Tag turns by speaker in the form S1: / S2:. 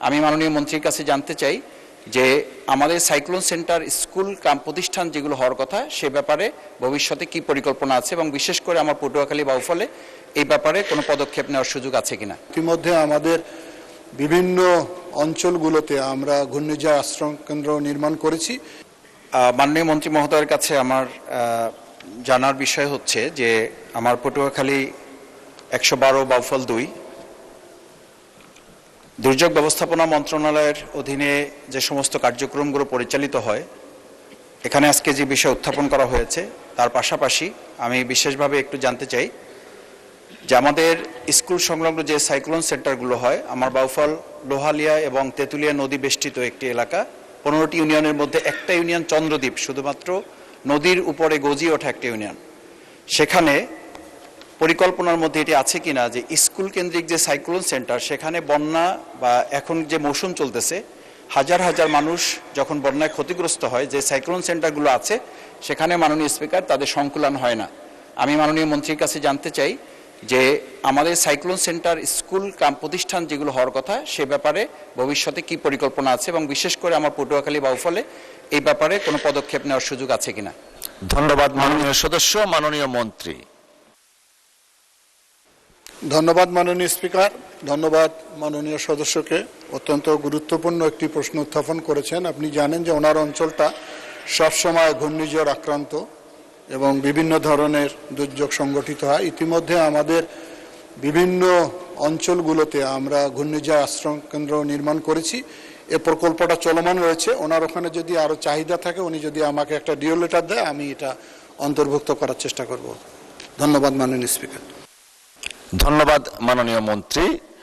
S1: আমি মাননীয় মন্ত্রীর কাছে জানতে চাই যে আমাদের সাইক্লোন সেন্টার স্কুল প্রতিষ্ঠান যেগুলো হওয়ার কথা সে ব্যাপারে ভবিষ্যতে কি পরিকল্পনা আছে এবং বিশেষ করে আমার পটুয়াখালী বাউফলে এই ব্যাপারে কোনো পদক্ষেপ নেওয়ার সুযোগ আছে কিনা।
S2: ইতিমধ্যে আমাদের বিভিন্ন অঞ্চলগুলোতে আমরা ঘূর্ণিঝড় আশ্রয় কেন্দ্র নির্মাণ করেছি।
S1: মাননীয় মন্ত্রী মহোদয়ের কাছে আমার জানার বিষয় হচ্ছে যে আমার পটুয়াখালী 112 বাউফল 2 দুর্যোগ ব্যবস্থাপনা মন্ত্রণালয়ের অধীনে যে সমস্ত কার্যক্রমগুলো পরিচালিত হয় এখানে আজকে যে বিষয় উত্থাপন করা হয়েছে তার পাশাপাশি আমি বিশেষভাবে একটু জানতে চাই যে আমাদের স্কুল সংলগ্ন যে সাইক্লোন সেন্টারগুলো হয় আমার বাউফল লোহালিয়া এবং তেঁতুলিয়া নদী বেষ্টিত একটি এলাকা 15টি ইউনিয়নের মধ্যে একটা ইউনিয়ন চন্দ্রদ্বীপ শুধুমাত্র নদীর উপরে গজিয়ে ওঠা একটা ইউনিয়ন। সেখানে পরিকল্পনার মধ্যে এটি আছে কিনা যে স্কুল কেন্দ্রিক যে সাইক্লোন সেন্টার সেখানে বন্যা বা এখন যে মৌসুম চলতেছে হাজার হাজার মানুষ যখন বন্যায় ক্ষতিগ্রস্ত হয় যে সাইক্লোন সেন্টারগুলো আছে সেখানে মাননীয় স্পিকার তাদের সংকুলান হয় না। আমি মাননীয় মন্ত্রীর কাছে জানতে চাই যে আমাদের সাইক্লোন সেন্টার স্কুল প্রতিষ্ঠান যেগুলো হওয়ার কথা সে ব্যাপারে ভবিষ্যতে কি পরিকল্পনা আছে এবং বিশেষ করে আমার পটুয়াখালী বাউফলে এই ব্যাপারে কোনো পদক্ষেপ নেওয়ার সুযোগ আছে কিনা।
S3: ধন্যবাদ মাননীয় সদস্য। মাননীয় মন্ত্রী।
S2: ধন্যবাদ মাননীয় স্পিকার, ধন্যবাদ মাননীয় সদস্যকে। অত্যন্ত গুরুত্বপূর্ণ একটি প্রশ্ন উত্থাপন করেছেন। আপনি জানেন যে ওনার অঞ্চলটা সবসময় ঘূর্ণিঝড় আক্রান্ত এবং বিভিন্ন ধরনের দুর্যোগ সংগঠিত হয়। ইতিমধ্যে আমাদের বিভিন্ন অঞ্চলগুলোতে আমরা ঘূর্ণিঝড় আশ্রয় কেন্দ্র নির্মাণ করেছি। এ প্রকল্পটা চলমান রয়েছে। ওনার ওখানে যদি আরও চাহিদা থাকে উনি যদি আমাকে একটা ডিও লেটার দেয় আমি এটা অন্তর্ভুক্ত করার চেষ্টা করব। ধন্যবাদ মাননীয় স্পিকার।
S3: ধন্যবাদ মাননীয় মন্ত্রী।